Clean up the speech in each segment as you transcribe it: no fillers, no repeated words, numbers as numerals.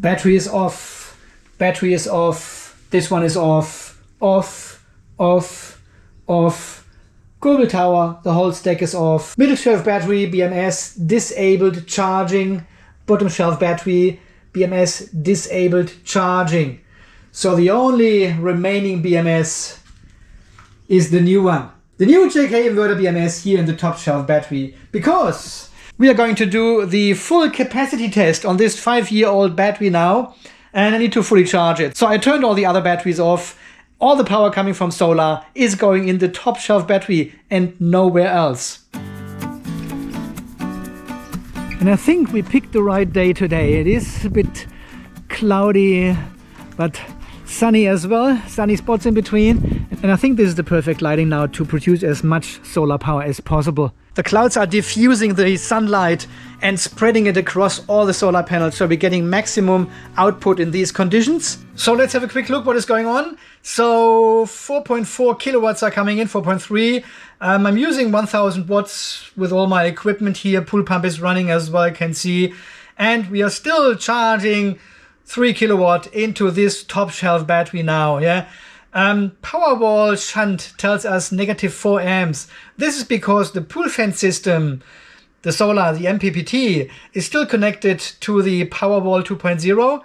Battery is off. Battery is off. This one is off. Off. Off. Off. Kurbel tower. The whole stack is off. Middle shelf battery BMS disabled charging. Bottom shelf battery BMS disabled charging. So the only remaining BMS is the new one. The new JK Inverter BMS here in the top shelf battery. Because we are going to do the full capacity test on this 5-year-old battery now. And I need to fully charge it. So I turned all the other batteries off. All the power coming from solar is going in the top shelf battery and nowhere else. And I think we picked the right day today. It is a bit cloudy, but sunny as well, sunny spots in between. And I think this is the perfect lighting now to produce as much solar power as possible. The clouds are diffusing the sunlight and spreading it across all the solar panels, so we're getting maximum output in these conditions. So let's have a quick look what is going on. So 4.4 kilowatts are coming in, 4.3. I'm using 1000 watts with all my equipment here. Pool pump is running as well, I can see. And we are still charging 3 kilowatt into this top shelf battery now, yeah. Powerwall shunt tells us -4 amps. This is because the pool fan system, the solar, the MPPT, is still connected to the Powerwall 2.0.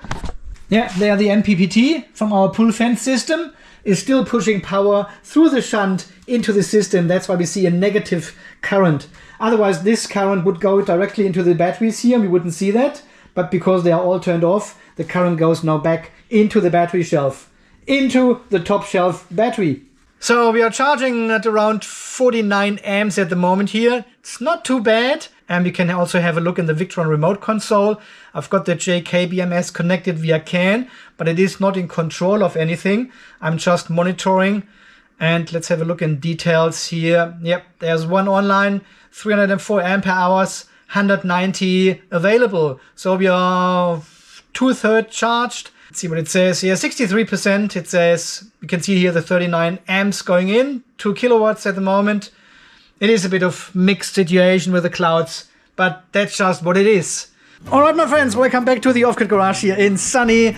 Yeah, there the MPPT from our pool fan system is still pushing power through the shunt into the system. That's why we see a negative current. Otherwise, this current would go directly into the batteries here. We wouldn't see that. But because they are all turned off, the current goes now back into the battery shelf, into the top shelf battery. So we are charging at around 49 amps at the moment here. It's not too bad. And we can also have a look in the Victron remote console. I've got the JK BMS connected via CAN, but it is not in control of anything. I'm just monitoring. And let's have a look in details here. Yep, there's one online, 304 ampere hours, 190 available. So we are 2/3 charged. Let's see what it says here. 63%. It says, you can see here the 39 amps going in, 2 kilowatts at the moment. It is a bit of mixed situation with the clouds, but that's just what it is. All right, my friends, welcome back to the Off-Grid Garage here in sunny.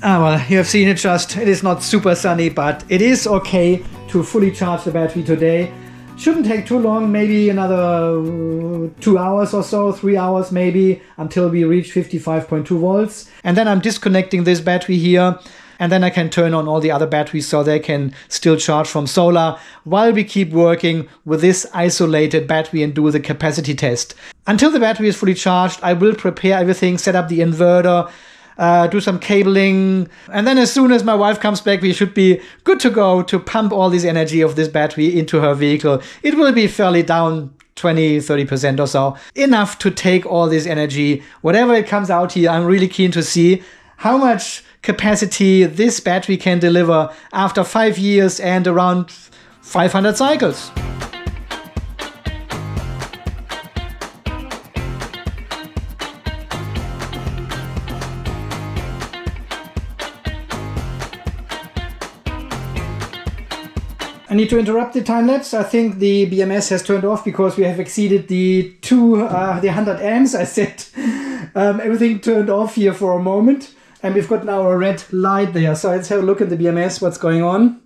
Well, you have seen it it is not super sunny, but it is okay to fully charge the battery today. Shouldn't take too long, maybe another 2 hours or so, 3 hours maybe, until we reach 55.2 volts. And then I'm disconnecting this battery here, and then I can turn on all the other batteries so they can still charge from solar while we keep working with this isolated battery and do the capacity test. Until the battery is fully charged, I will prepare everything, set up the inverter, do some cabling, and then as soon as my wife comes back, we should be good to go to pump all this energy of this battery into her vehicle. It will be fairly down 20-30% or so, enough to take all this energy. Whatever it comes out here, I'm really keen to see how much capacity this battery can deliver after 5 years and around 500 cycles. I need to interrupt the time lapse. I think the BMS has turned off because we have exceeded the 100 amps. I said everything turned off here for a moment, and we've got now a red light there. So let's have a look at the BMS, what's going on.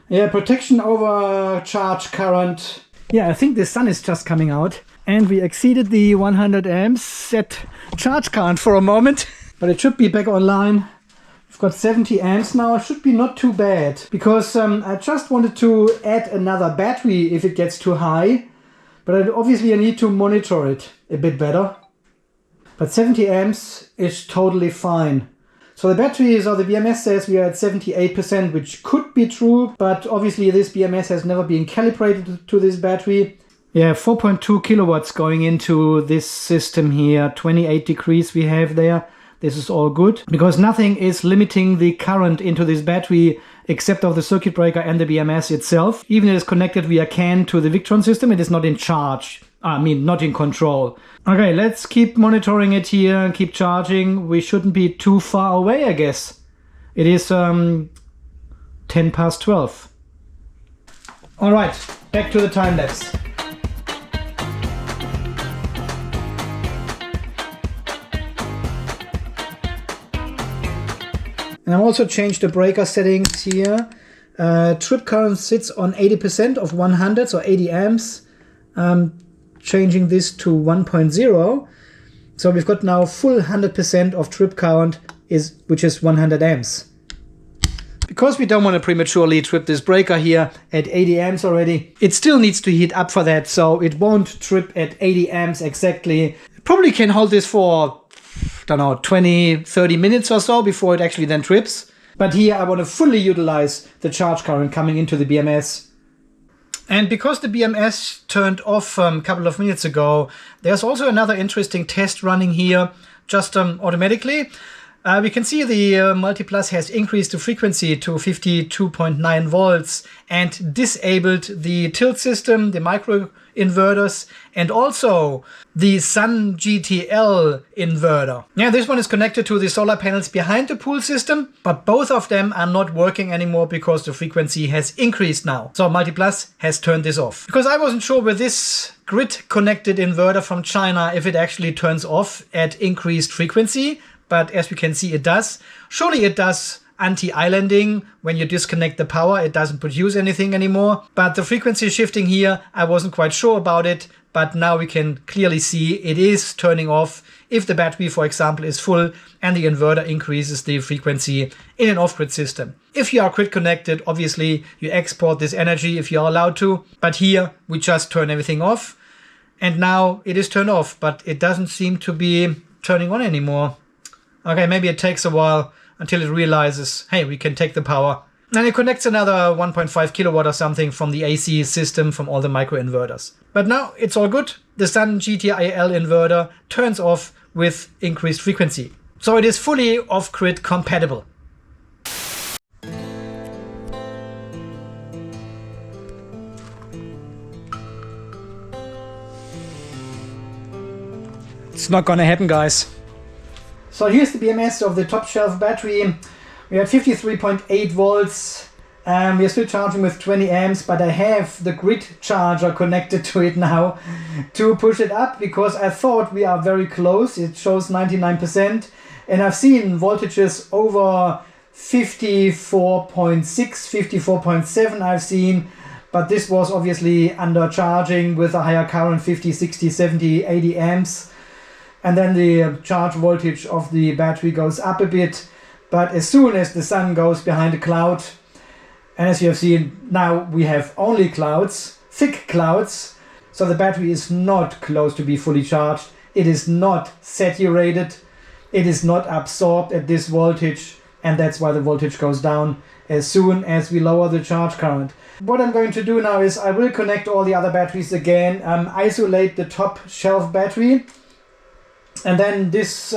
Yeah, protection over charge current. Yeah, I think the sun is just coming out, and we exceeded the 100 amps set charge current for a moment, but it should be back online. We've got 70 amps now. It should be not too bad, because I just wanted to add another battery if it gets too high, but obviously I need to monitor it a bit better. But 70 amps is totally fine. So the batteries, or the BMS says we are at 78%, which could be true, but obviously this BMS has never been calibrated to this battery. Yeah, 4.2 kilowatts going into this system here, 28 degrees we have there. This is all good, because nothing is limiting the current into this battery except of the circuit breaker and the BMS itself. Even it is connected via CAN to the Victron system, it is not in charge. I mean, not in control. Okay, let's keep monitoring it here and keep charging. We shouldn't be too far away, I guess. It is 10 past 12. All right, back to the time lapse. And I've also changed the breaker settings here. Trip current sits on 80% of 100, so 80 amps. Changing this to 1.0. So we've got now full 100% of trip current, which is 100 amps. Because we don't want to prematurely trip this breaker here at 80 amps already, it still needs to heat up for that, so it won't trip at 80 amps exactly. It probably can hold this for, I don't know, 20, 30 minutes or so before it actually then trips. But here I want to fully utilize the charge current coming into the BMS. And because the BMS turned off a couple of minutes ago, there's also another interesting test running here, just automatically. We can see the Multiplus has increased the frequency to 52.9 volts and disabled the tilt system, the micro inverters, and also the Sun GTL inverter. Yeah, this one is connected to the solar panels behind the pool system, but both of them are not working anymore because the frequency has increased now. So Multiplus has turned this off. Because I wasn't sure with this grid-connected inverter from China if it actually turns off at increased frequency. But as we can see, it does. Surely it does anti-islanding. When you disconnect the power, it doesn't produce anything anymore. But the frequency shifting here, I wasn't quite sure about it. But now we can clearly see it is turning off if the battery, for example, is full and the inverter increases the frequency in an off-grid system. If you are grid connected, obviously you export this energy if you are allowed to. But here we just turn everything off. And now it is turned off, but it doesn't seem to be turning on anymore. Okay, maybe it takes a while until it realizes, hey, we can take the power. And it connects another 1.5 kilowatt or something from the AC system from all the micro inverters. But now it's all good. The Sun GTL inverter turns off with increased frequency. So it is fully off-grid compatible. It's not gonna happen, guys. So here's the BMS of the top shelf battery. We have 53.8 volts. We are still charging with 20 amps, but I have the grid charger connected to it now to push it up because I thought we are very close. It shows 99%. And I've seen voltages over 54.6, 54.7 I've seen. But this was obviously under charging with a higher current, 50, 60, 70, 80 amps. And then the charge voltage of the battery goes up a bit. But as soon as the sun goes behind a cloud, and as you have seen, now we have only clouds, thick clouds. So the battery is not close to be fully charged. It is not saturated. It is not absorbed at this voltage. And that's why the voltage goes down as soon as we lower the charge current. What I'm going to do now is I will connect all the other batteries again, isolate the top shelf battery. And then this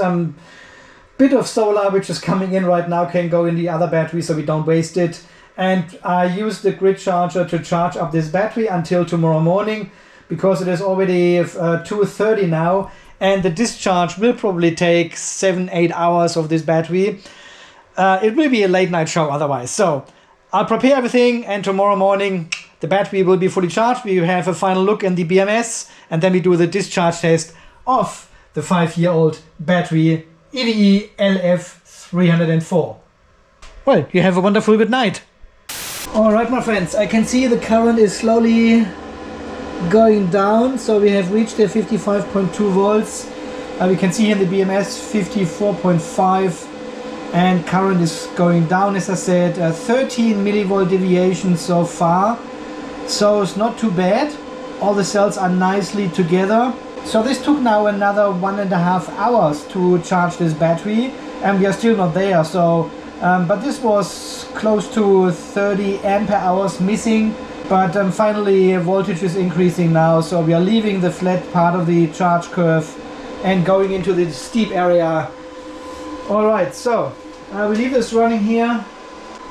bit of solar which is coming in right now can go in the other battery so we don't waste it. And I use the grid charger to charge up this battery until tomorrow morning because it is already 2:30 now and the discharge will probably take 7-8 hours of this battery. It will be a late night show otherwise. So I'll prepare everything and tomorrow morning the battery will be fully charged. We have a final look in the BMS and then we do the discharge test of the 5-year-old battery EVE LF304. Well, you have a wonderful good night. Alright my friends, I can see the current is slowly going down. So we have reached the 55.2 volts. We can see here in the BMS 54.5 and current is going down, as I said, 13 millivolt deviation so far. So it's not too bad. All the cells are nicely together. So this took now another 1.5 hours to charge this battery and we are still not there. So, but this was close to 30 ampere hours missing. But finally voltage is increasing now. So we are leaving the flat part of the charge curve and going into the steep area. Alright, so we leave this running here.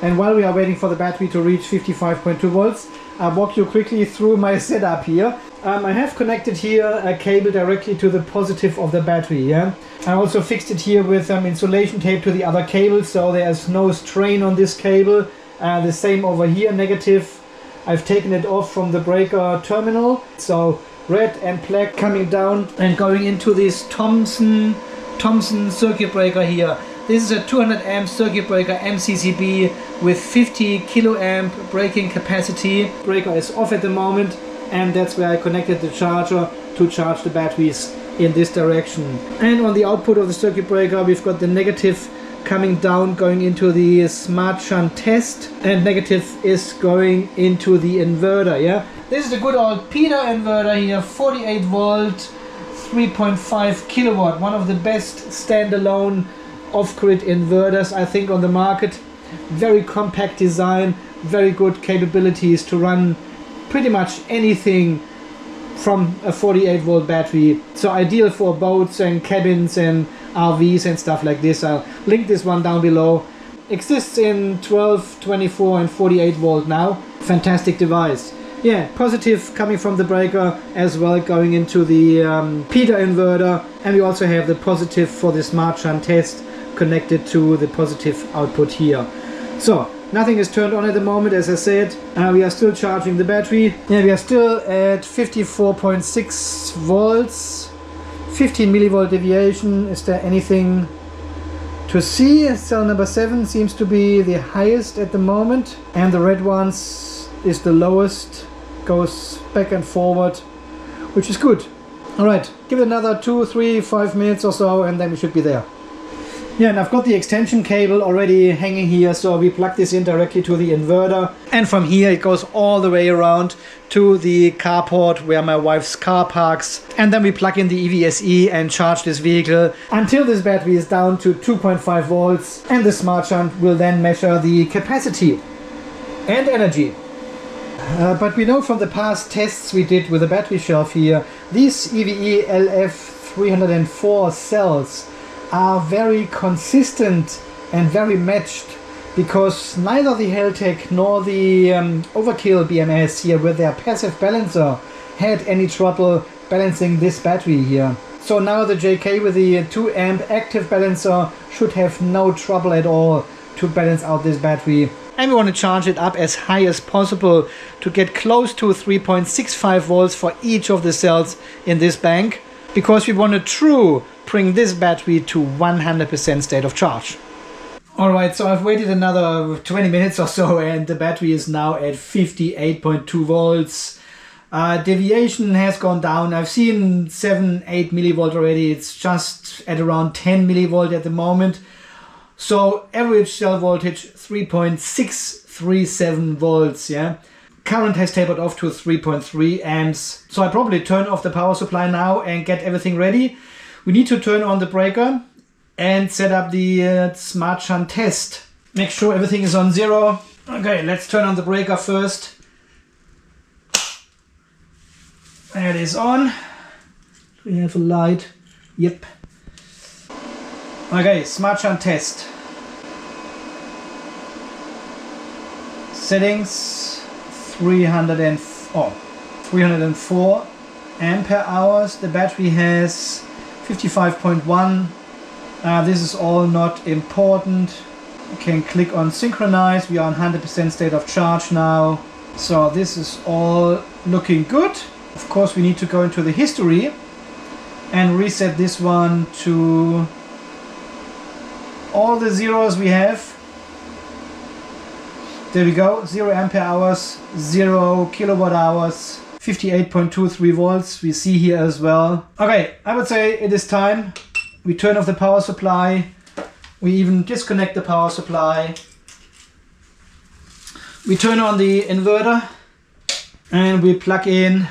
And while we are waiting for the battery to reach 55.2 volts, I'll walk you quickly through my setup here. I have connected here a cable directly to the positive of the battery. Yeah, I also fixed it here with insulation tape to the other cable, so there's no strain on this cable. The same over here, negative. I've taken it off from the breaker terminal, so red and black coming down and going into this Thomson circuit breaker here. This is a 200 amp circuit breaker MCCB with 50 kiloamp breaking capacity. Breaker is off at the moment, and that's where I connected the charger to charge the batteries in this direction. And on the output of the circuit breaker, we've got the negative coming down, going into the smart shunt test, and negative is going into the inverter. Yeah, this is the good old Peter inverter here, 48 volt, 3.5 kilowatt, one of the best standalone off-grid inverters I think on the market. Very compact design, very good capabilities to run pretty much anything from a 48 volt battery. So ideal for boats and cabins and RVs and stuff like this. I'll link this one down below. Exists in 12, 24 and 48 volt now. Fantastic device. Yeah, positive coming from the breaker as well, going into the Peter inverter, and we also have the positive for the smart shunt test connected to the positive output here. So nothing is turned on at the moment, as I said. We are still charging the battery. Yeah, we are still at 54.6 volts, 15 millivolt deviation. Is there anything to see? Cell number 7 seems to be the highest at the moment, and the red ones is the lowest. Goes back and forward, which is good. All right, give it another 2, 3, 5 minutes or so, and then we should be there. Yeah, and I've got the extension cable already hanging here, so we plug this in directly to the inverter, and from here it goes all the way around to the carport where my wife's car parks, and then we plug in the EVSE and charge this vehicle until this battery is down to 2.5 volts, and the smart shunt will then measure the capacity and energy. But we know from the past tests we did with the battery shelf here, these EVE LF304 cells are very consistent and very matched, because neither the Heltec nor the Overkill BMS here with their passive balancer had any trouble balancing this battery here. So now the JK with the 2 amp active balancer should have no trouble at all to balance out this battery. And we want to charge it up as high as possible to get close to 3.65 volts for each of the cells in this bank, because we want to bring this battery to 100% state of charge. Alright, so I've waited another 20 minutes or so, and the battery is now at 58.2 volts. Deviation has gone down. I've seen 7-8 millivolt already. It's just at around 10 millivolt at the moment. So average cell voltage 3.637 volts. Yeah, current has tapered off to 3.3 amps. So I probably turn off the power supply now and get everything ready. We need to turn on the breaker and set up the smart shunt test. Make sure everything is on 0. Okay, let's turn on the breaker first. There it is on. We have a light. Yep. Okay, smart shunt test. Settings 304 ampere hours. The battery has 55.1. This is all not important. You can click on synchronize. We are on 100% state of charge now. So this is all looking good. Of course, we need to go into the history and reset this one to all the zeros we have. There we go, 0 ampere hours, 0 kilowatt hours, 58.23 volts we see here as well. Okay, I would say it is time. We turn off the power supply. We even disconnect the power supply. We turn on the inverter and we plug in.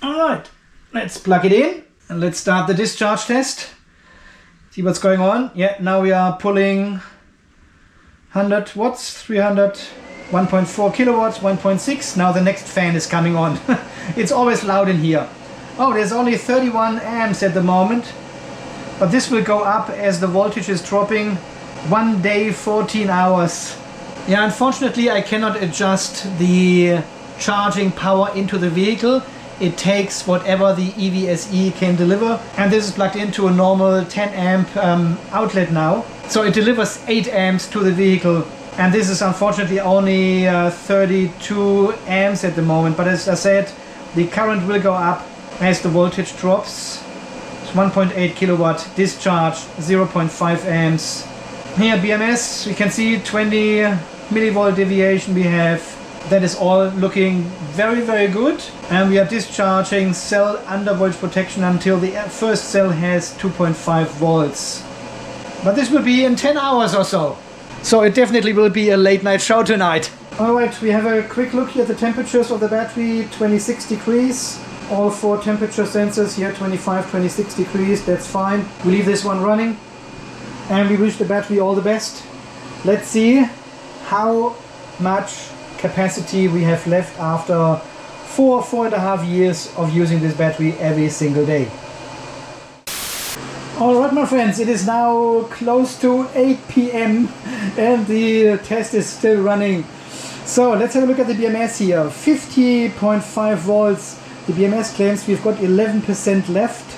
Alright, let's plug it in and let's start the discharge test. See what's going on. Yeah, now we are pulling 100 watts, 300, 1.4 kilowatts, 1.6. Now the next fan is coming on. It's always loud in here. Oh, there's only 31 amps at the moment, but this will go up as the voltage is dropping. 1 day, 14 hours. Yeah, unfortunately I cannot adjust the charging power into the vehicle. It takes whatever the EVSE can deliver, and this is plugged into a normal 10 amp outlet now. So it delivers 8 amps to the vehicle, and this is unfortunately only 32 amps at the moment. But as I said, the current will go up as the voltage drops. 1.8 kilowatt, discharge 0.5 amps. Here BMS, we can see 20 millivolt deviation we have. That is all looking very, very good. And we are discharging cell under voltage protection until the first cell has 2.5 volts. But this will be in 10 hours or so. So it definitely will be a late night show tonight. Alright, we have a quick look here at the temperatures of the battery, 26 degrees. All 4 temperature sensors here, 25, 26 degrees, that's fine. We leave this one running. And we wish the battery all the best. Let's see how much capacity we have left after 4.5 years of using this battery every single day. Alright my friends, it is now close to 8 PM and the test is still running. So let's have a look at the BMS here. 50.5 volts. The BMS claims we've got 11% left.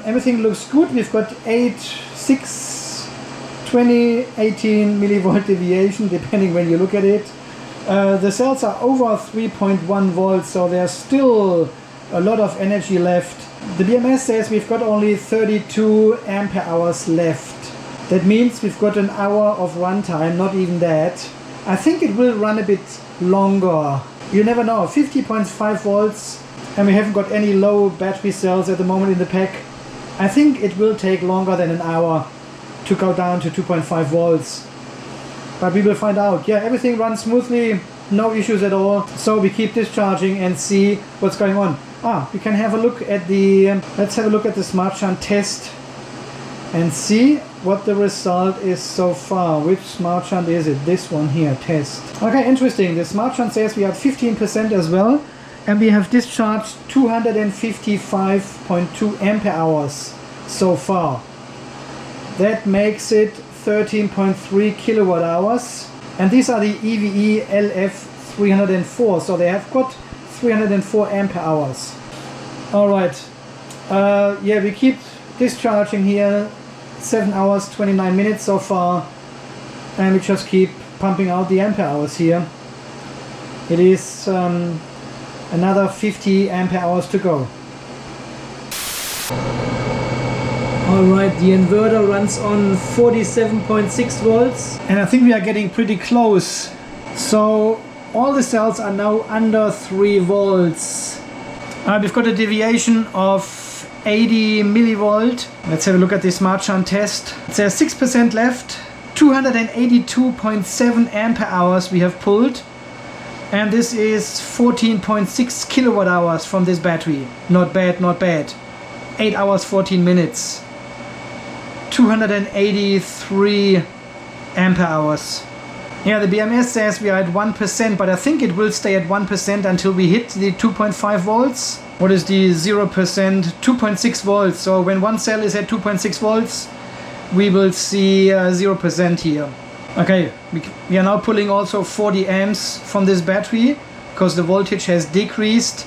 Everything looks good. We've got 8, 6, 20, 18 millivolt deviation depending when you look at it. The cells are over 3.1 volts, so there's still a lot of energy left. The BMS says we've got only 32 ampere hours left. That means we've got an hour of runtime, not even that. I think it will run a bit longer. You never know. 50.5 volts, and we haven't got any low battery cells at the moment in the pack. I think it will take longer than an hour to go down to 2.5 volts. But we will find out. Yeah, everything runs smoothly, no issues at all. So we keep discharging and see what's going on. We can have a look at the, let's have a look at the smart shunt test and see what the result is so far. Which smart shunt is it? This one here, test. Okay, interesting. The smart shunt says we have 15% as well, and we have discharged 255.2 ampere hours so far. That makes it 13.3 kilowatt hours, and these are the EVE LF304, so they have got 304 ampere hours. Alright, yeah, we keep discharging here, 7 hours 29 minutes so far, and we just keep pumping out the ampere hours here. It is another 50 ampere hours to go. Alright, the inverter runs on 47.6 volts, and I think we are getting pretty close. So all the cells are now under 3 volts. We've got a deviation of 80 millivolt. Let's have a look at the smart shunt test. It says 6% left, 282.7 ampere hours we have pulled, and this is 14.6 kilowatt hours from this battery. Not bad, not bad. 8 hours 14 minutes. 283 ampere hours. Yeah, the BMS says we are at 1%, but I think it will stay at 1% until we hit the 2.5 volts. What is the 0%? 2.6 volts. So when one cell is at 2.6 volts, we will see 0% here. Okay, we are now pulling also 40 amps from this battery because the voltage has decreased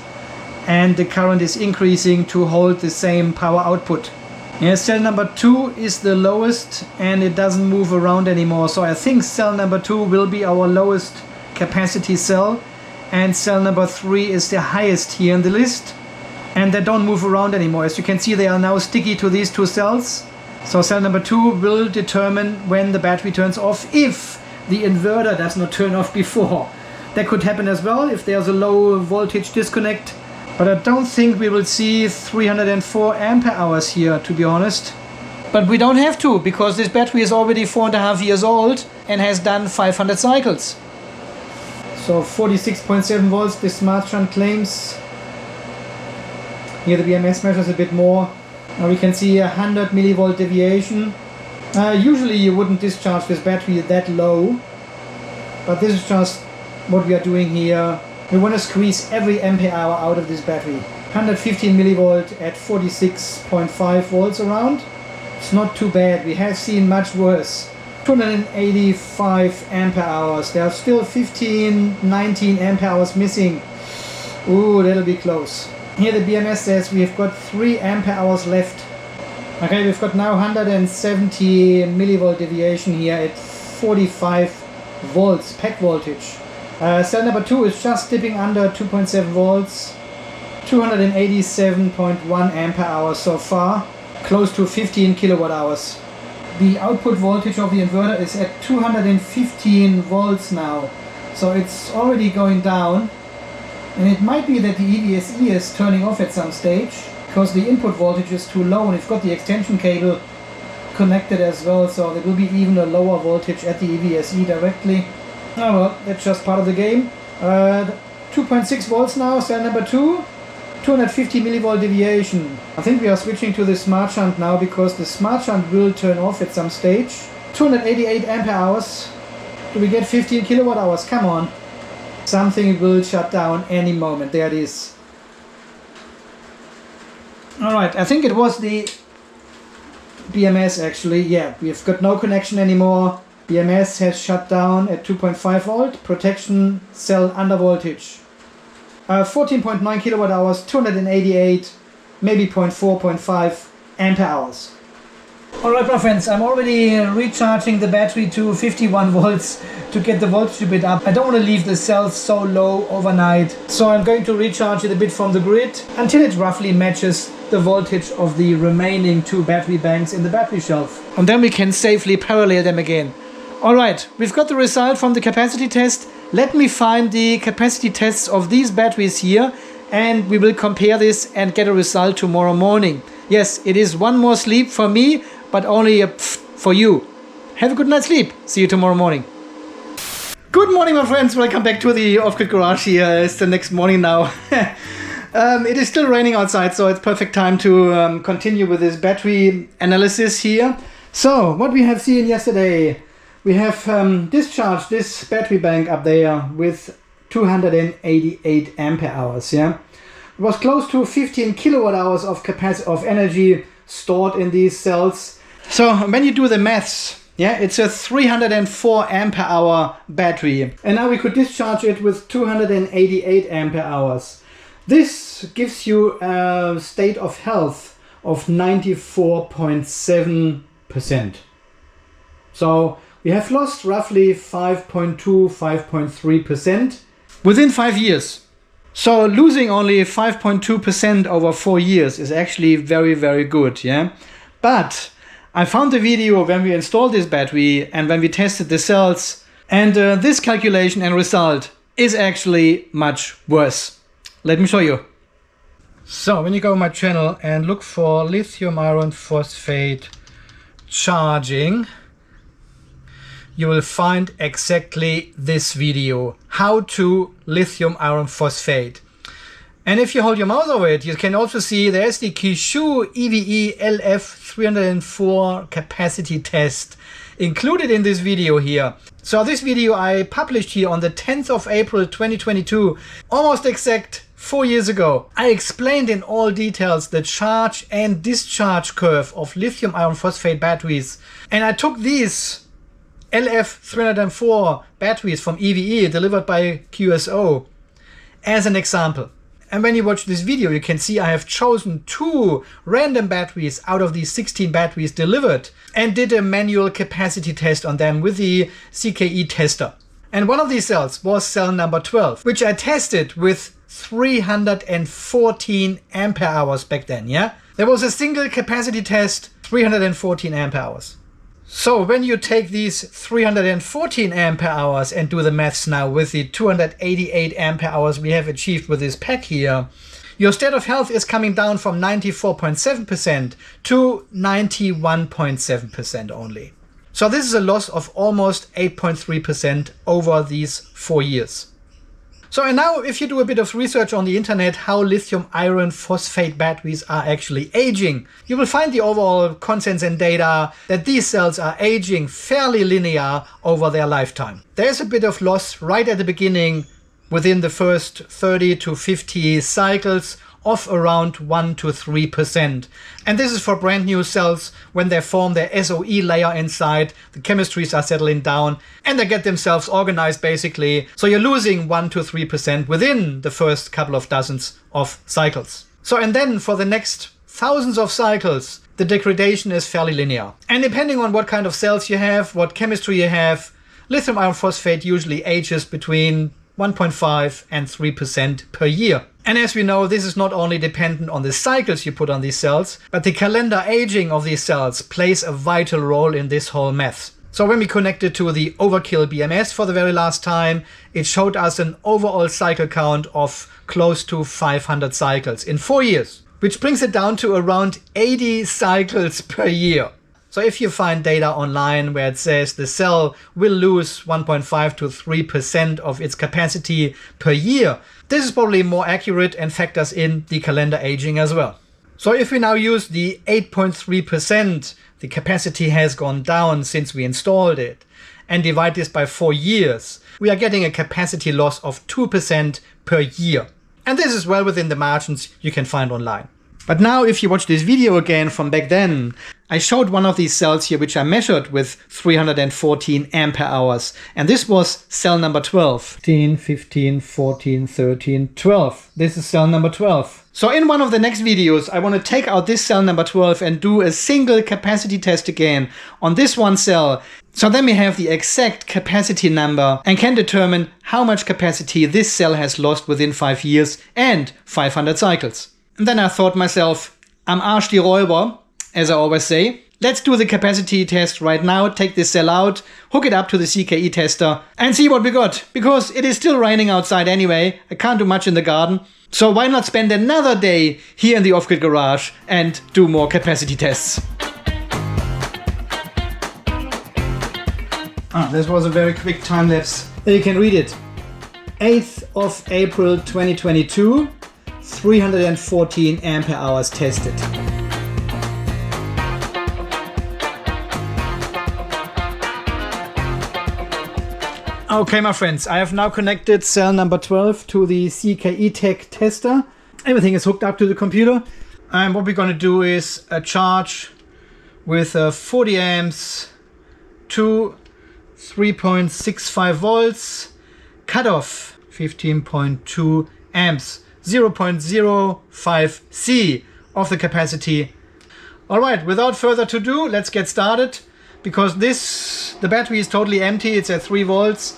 and the current is increasing to hold the same power output. Yeah, cell number 2 is the lowest and it doesn't move around anymore. So I think cell number 2 will be our lowest capacity cell, and cell number 3 is the highest here in the list. And they don't move around anymore. As you can see, they are now sticky to these 2 cells. So cell number 2 will determine when the battery turns off, if the inverter does not turn off before. That could happen as well if there's a low voltage disconnect. But I don't think we will see 304 ampere hours here, to be honest. But we don't have to, because this battery is already 4.5 years old and has done 500 cycles. So 46.7 volts, the smart shunt claims. Here the BMS measures a bit more. Now we can see 100 millivolt deviation. Usually you wouldn't discharge this battery that low, but this is just what we are doing here. We want to squeeze every ampere hour out of this battery. 115 millivolt at 46.5 volts around. It's not too bad. We have seen much worse. 285 ampere hours. There are still 15, 19 ampere hours missing. Ooh, that'll be close. Here the BMS says we've got 3 ampere hours left. Okay, we've got now 170 millivolt deviation here at 45 volts, pack voltage. Cell number 2 is just dipping under 2.7 volts. 287.1 ampere hours so far, close to 15 kilowatt hours. The output voltage of the inverter is at 215 volts now, so it's already going down, and it might be that the EVSE is turning off at some stage because the input voltage is too low, and we've got the extension cable connected as well, so there will be even a lower voltage at the EVSE directly. Oh well, that's just part of the game. 2.6 volts now, cell number 2, 250 millivolt deviation. I think we are switching to the smart shunt now because the smart shunt will turn off at some stage. 288 ampere hours. Do we get 15 kilowatt hours? Come on. Something will shut down any moment. There it is. Alright, I think it was the BMS actually. Yeah, we've got no connection anymore. BMS has shut down at 2.5 volt. Protection cell under voltage. 14.9 kilowatt hours, 288, maybe 0.4, 0.5 ampere hours. Alright my friends, I'm already recharging the battery to 51 volts to get the voltage a bit up. I don't want to leave the cells so low overnight, so I'm going to recharge it a bit from the grid until it roughly matches the voltage of the remaining 2 battery banks in the battery shelf. And then we can safely parallel them again. Alright, we've got the result from the capacity test. Let me find the capacity tests of these batteries here, and we will compare this and get a result tomorrow morning. Yes, it is one more sleep for me, but only for you. Have a good night's sleep. See you tomorrow morning. Good morning, my friends. Welcome back to the off-grid garage here. It's the next morning now. It is still raining outside, so it's perfect time to continue with this battery analysis here. So, what we have seen yesterday, we have discharged this battery bank up there with 288 ampere hours. Yeah, it was close to 15 kilowatt hours of capacity of energy stored in these cells. So when you do the maths, yeah, it's a 304 ampere hour battery, and now we could discharge it with 288 ampere hours. This gives you a state of health of 94.7%. So we have lost roughly 5.2, 5.3% within 5 years. So losing only 5.2% over 4 years is actually very, very good, yeah? But I found the video when we installed this battery and when we tested the cells, and this calculation and result is actually much worse. Let me show you. So when you go on my channel and look for lithium iron phosphate charging, you will find exactly this video, how to lithium iron phosphate. And if you hold your mouse over it, you can also see there's the FCHAO EVE LF304 Capacity Test included in this video here. So this video I published here on the 10th of April 2022, almost exact 4 years ago. I explained in all details the charge and discharge curve of lithium iron phosphate batteries. And I took these LF304 batteries from EVE delivered by QSO as an example. And when you watch this video, you can see I have chosen 2 random batteries out of these 16 batteries delivered and did a manual capacity test on them with the CKE tester. And one of these cells was cell number 12, which I tested with 314 ampere hours back then, yeah? There was a single capacity test, 314 ampere hours. So when you take these 314 ampere hours and do the maths now with the 288 ampere hours we have achieved with this pack here, your state of health is coming down from 94.7% to 91.7% only. So this is a loss of almost 8.3% over these 4 years. So and now if you do a bit of research on the internet how lithium iron phosphate batteries are actually aging, you will find the overall consensus and data that these cells are aging fairly linear over their lifetime. There's a bit of loss right at the beginning within the first 30 to 50 cycles of around 1 to 3%. And this is for brand new cells when they form their SOE layer inside, the chemistries are settling down and they get themselves organized basically. So you're losing 1 to 3% within the first couple of dozens of cycles. So and then for the next thousands of cycles, the degradation is fairly linear. And depending on what kind of cells you have, what chemistry you have, lithium iron phosphate usually ages between 1.5 and 3% per year. And as we know, this is not only dependent on the cycles you put on these cells, but the calendar aging of these cells plays a vital role in this whole math. So when we connected to the overkill BMS for the very last time, it showed us an overall cycle count of close to 500 cycles in 4 years, which brings it down to around 80 cycles per year. So if you find data online where it says the cell will lose 1.5 to 3% of its capacity per year, this is probably more accurate and factors in the calendar aging as well. So if we now use the 8.3%, the capacity has gone down since we installed it, and divide this by 4 years, we are getting a capacity loss of 2% per year. And this is well within the margins you can find online. But now if you watch this video again from back then, I showed one of these cells here which I measured with 314 ampere hours. And this was cell number 12. 15, 15, 14, 13, 12. This is cell number 12. So in one of the next videos, I want to take out this cell number 12 and do a single capacity test again on this one cell. So then we have the exact capacity number and can determine how much capacity this cell has lost within 5 years and 500 cycles. And then I thought myself, am Arsch die Räuber, as I always say. Let's do the capacity test right now, take this cell out, hook it up to the CKE tester and see what we got. Because it is still raining outside anyway, I can't do much in the garden. So why not spend another day here in the off-grid garage and do more capacity tests. This was a very quick time lapse. You can read it. 8th of April 2022. 314 ampere hours tested. Okay, my friends, I have now connected cell number 12 to the CKE Tech tester. Everything is hooked up to the computer. And what we're going to do is a charge with 40 amps to 3.65 volts, cutoff 15.2 amps. 0.05 C of the capacity. Alright, without further ado, let's get started. Because the battery is totally empty, it's at 3 volts.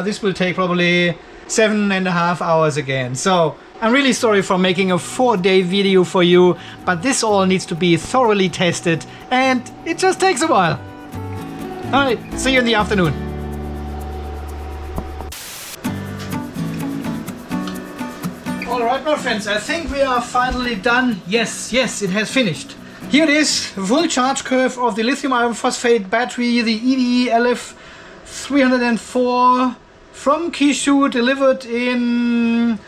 This will take probably 7.5 hours again. So I'm really sorry for making a 4-day video for you, but this all needs to be thoroughly tested and it just takes a while. Alright, see you in the afternoon. Alright, my friends, I think we are finally done. Yes, it has finished. Here it is, full charge curve of the lithium iron phosphate battery, the EVE LF304 from Kishu, delivered in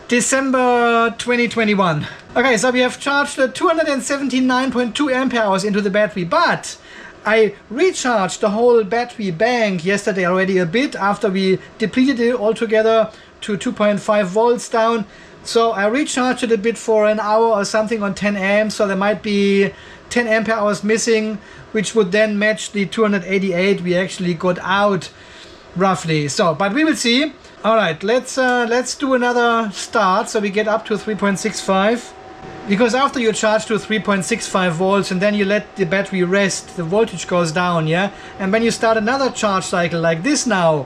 December 2021. Okay, so we have charged 279.2 ampere hours into the battery, but I recharged the whole battery bank yesterday already a bit after we depleted it altogether to 2.5 volts down. So I recharged it a bit for an hour or something on 10 amps, so there might be 10 ampere hours missing, which would then match the 288 we actually got out roughly. So, but we will see. All right, let's do another start so we get up to 3.65. Because after you charge to 3.65 volts and then you let the battery rest, the voltage goes down, yeah? And when you start another charge cycle like this now,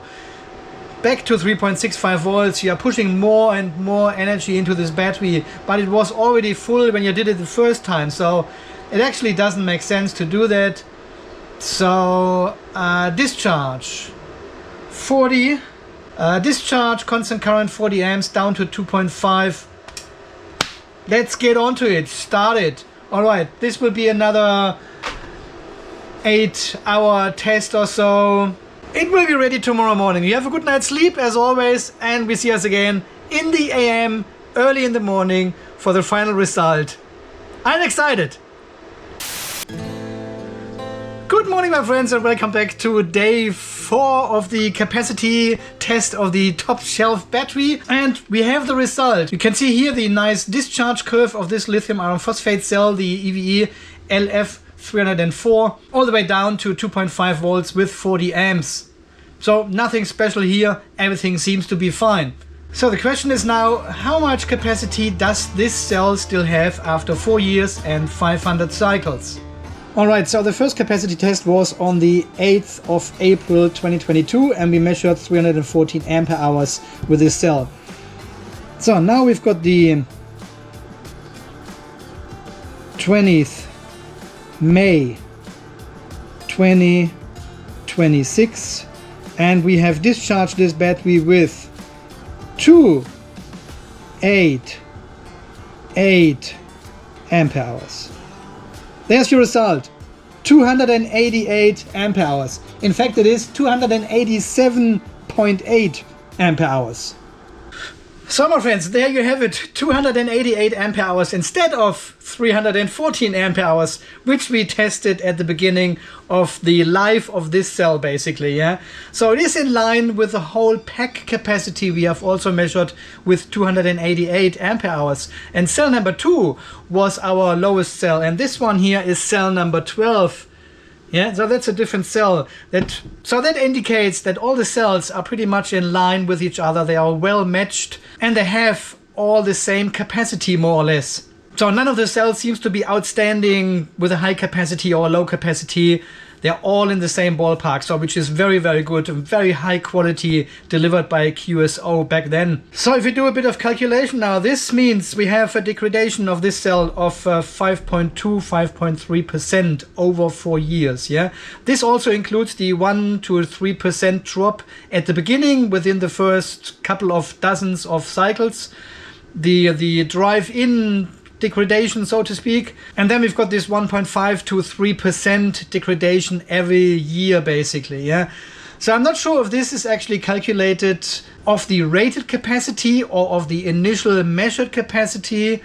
back to 3.65 volts, you are pushing more and more energy into this battery, but it was already full when you did it the first time, so it actually doesn't make sense to do that. So discharge 40, discharge constant current 40 amps down to 2.5. Let's get onto it, start it. Alright, this will be another 8-hour test or so. It will be ready tomorrow morning. You have a good night's sleep as always, and we see us again in the AM early in the morning for the final result. I'm excited. Good morning, my friends, and welcome back to day 4 of the capacity test of the top shelf battery. And we have the result. You can see here the nice discharge curve of this lithium iron phosphate cell, the EVE LF304, all the way down to 2.5 volts with 40 amps. So nothing special here, everything seems to be fine. So the question is now, how much capacity does this cell still have after 4 years and 500 cycles? Alright, so the first capacity test was on the 8th of April 2022 and we measured 314 ampere hours with this cell. So now we've got the 20th May 2026, and we have discharged this battery with 288 ampere hours. There's your result, 288 ampere hours. In fact, it is 287.8 ampere hours. So my friends, there you have it, 288 ampere hours instead of 314 ampere hours, which we tested at the beginning of the life of this cell basically, yeah. So it is in line with the whole pack capacity we have also measured with 288 ampere hours. And cell number 2 was our lowest cell, and this one here is cell number 12. Yeah, so that's a different cell. So that indicates that all the cells are pretty much in line with each other. They are well matched and they have all the same capacity more or less. So none of the cells seems to be outstanding with a high capacity or a low capacity. They're all in the same ballpark, so which is very, very good and very high quality delivered by QSO back then. So if we do a bit of calculation now, this means we have a degradation of this cell of 5.2, 5.3% over 4 years. Yeah, this also includes the 1 to 3% drop at the beginning within the first couple of dozens of cycles. The drive-in degradation, so to speak, and then we've got this 1.5 to 3% degradation every year basically. Yeah, so I'm not sure if this is actually calculated of the rated capacity or of the initial measured capacity,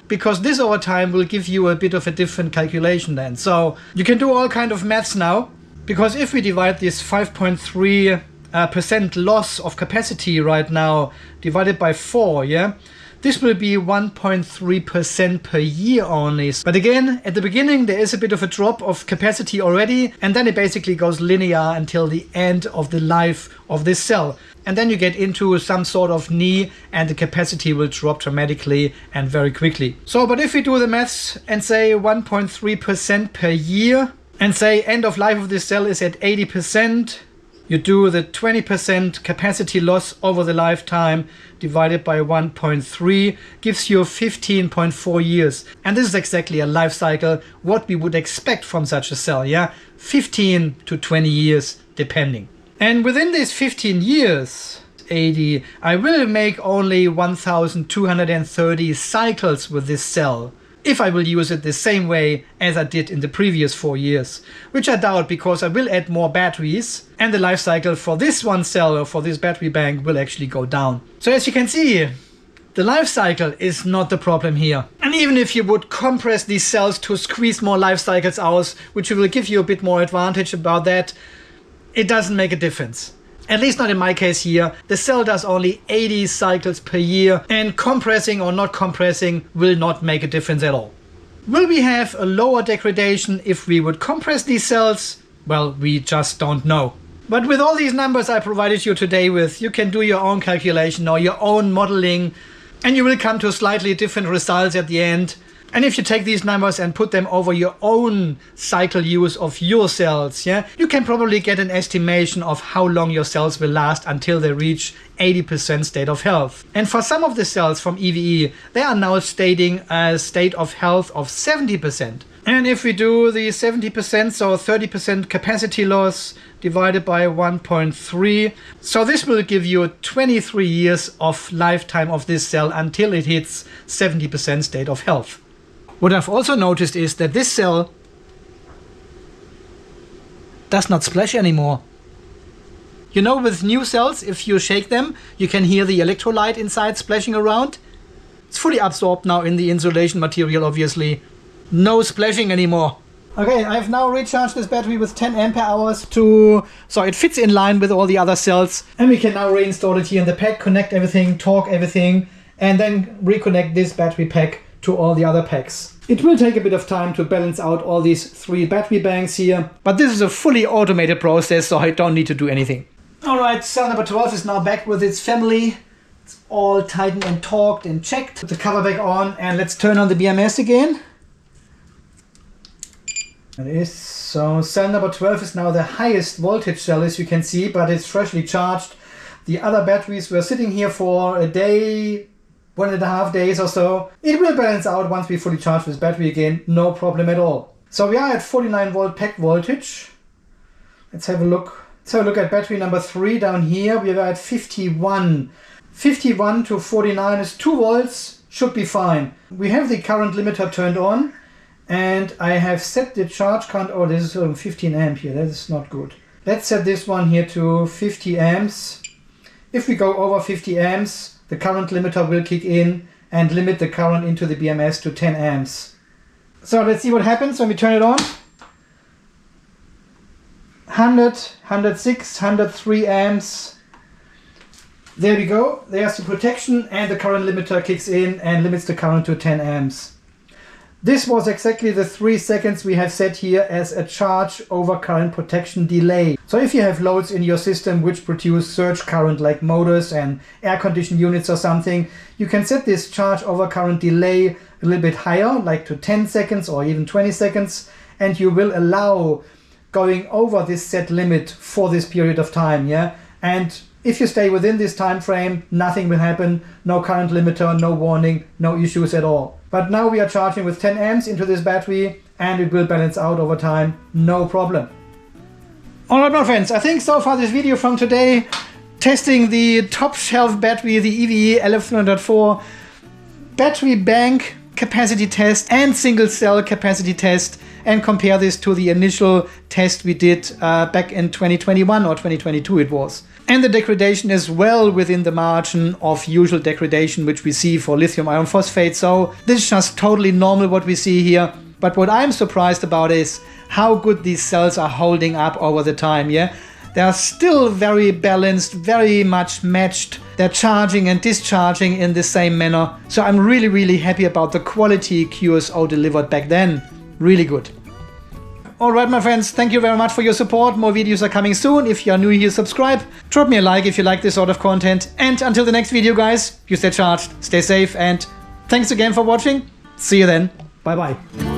because this over time will give you a bit of a different calculation then. So you can do all kind of maths now, because if we divide this 5.3% loss of capacity right now divided by 4, yeah, this will be 1.3% per year only. But again, at the beginning, there is a bit of a drop of capacity already, and then it basically goes linear until the end of the life of this cell. And then you get into some sort of knee and the capacity will drop dramatically and very quickly. So, but if we do the maths and say 1.3% per year and say end of life of this cell is at 80%, you do the 20% capacity loss over the lifetime divided by 1.3 gives you 15.4 years. And this is exactly a life cycle, what we would expect from such a cell, yeah? 15 to 20 years depending. And within these 15 years, 80, I will make only 1,230 cycles with this cell, if I will use it the same way as I did in the previous 4 years, which I doubt, because I will add more batteries and the life cycle for this one cell or for this battery bank will actually go down. So as you can see, the life cycle is not the problem here. And even if you would compress these cells to squeeze more life cycles out, which will give you a bit more advantage about that, it doesn't make a difference. At least not in my case here. The cell does only 80 cycles per year, and compressing or not compressing will not make a difference at all. Will we have a lower degradation if we would compress these cells? Well, we just don't know. But with all these numbers I provided you today with, you can do your own calculation or your own modeling, and you will come to slightly different results at the end. And if you take these numbers and put them over your own cycle use of your cells, yeah, you can probably get an estimation of how long your cells will last until they reach 80% state of health. And for some of the cells from EVE, they are now stating a state of health of 70%. And if we do the 70%, so 30% capacity loss divided by 1.3, so this will give you 23 years of lifetime of this cell until it hits 70% state of health. What I've also noticed is that this cell does not splash anymore. You know, with new cells, if you shake them, you can hear the electrolyte inside splashing around. It's fully absorbed now in the insulation material, obviously. No splashing anymore. Okay, I've now recharged this battery with 10 ampere hours so it fits in line with all the other cells. And we can now reinstall it here in the pack, connect everything, torque everything, and then reconnect this battery pack to all the other packs. It will take a bit of time to balance out all these 3 battery banks here, but this is a fully automated process, so I don't need to do anything. Alright, cell number 12 is now back with its family. It's all tightened and torqued and checked. Put the cover back on and let's turn on the BMS again. It is. So cell number 12 is now the highest voltage cell, as you can see, but it's freshly charged. The other batteries were sitting here for a day, 1.5 days or so. It will balance out once we fully charge this battery again, no problem at all. So we are at 49 volt pack voltage. Let's have a look. Let's have a look at battery number 3 down here. We are at 51. 51 to 49 is 2 volts, should be fine. We have the current limiter turned on and I have set the charge current. Oh, this is 15 amp here, that is not good. Let's set this one here to 50 amps. If we go over 50 amps, the current limiter will kick in and limit the current into the BMS to 10 amps. So let's see what happens when we turn it on. 100, 106, 103 amps. There we go. There's the protection and the current limiter kicks in and limits the current to 10 amps. This was exactly the 3 seconds we have set here as a charge over current protection delay. So if you have loads in your system which produce surge current like motors and air conditioning units or something, you can set this charge over current delay a little bit higher, like to 10 seconds or even 20 seconds, and you will allow going over this set limit for this period of time, yeah? And if you stay within this time frame, nothing will happen, no current limiter, no warning, no issues at all. But now we are charging with 10 amps into this battery and it will balance out over time, no problem. Alright my friends, I think so far this video from today, testing the top shelf battery, the EVE LF304 battery bank capacity test and single cell capacity test, and compare this to the initial test we did back in 2021 or 2022 it was. And the degradation is well within the margin of usual degradation which we see for lithium iron phosphate. So this is just totally normal what we see here. But what I'm surprised about is how good these cells are holding up over the time, yeah? They are still very balanced, very much matched. They're charging and discharging in the same manner. So I'm really, really happy about the quality QSO delivered back then. Really good. Alright my friends, thank you very much for your support. More videos are coming soon. If you are new here, subscribe. Drop me a like if you like this sort of content. And until the next video guys, you stay charged, stay safe, and thanks again for watching. See you then. Bye bye.